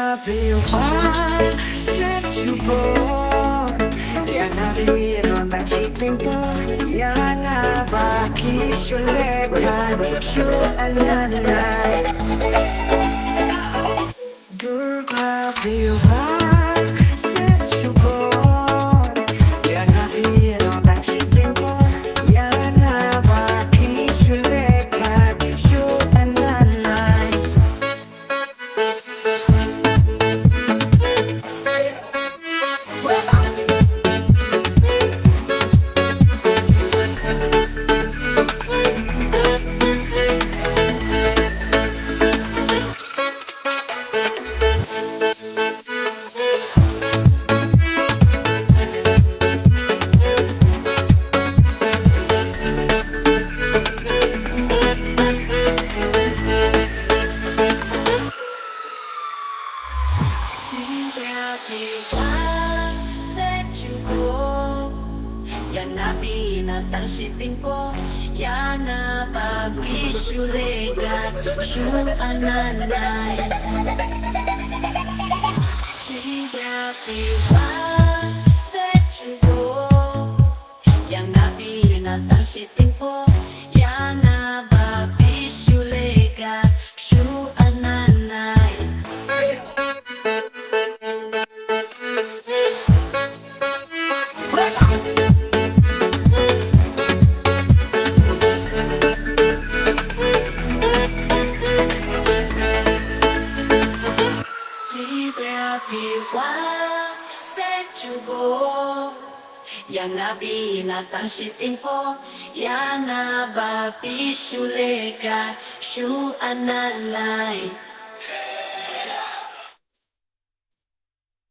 everyone set you born. Yang nabiron ng shipping po. Yan na bakisulekan. Shuananay. Durga everyone set you born. Yang nabiron ng shipping po. Yan na bakisulekan. Shuananay. Yang nabi na tangsiting po Yan na pag-isulegan Shuananay Grabe ba sa tsugo Yang nabi na tangsiting po Yan na pag-isulegan Shuananay Yang nabi na tangsiting po Yan na ba pisuleka Shuananay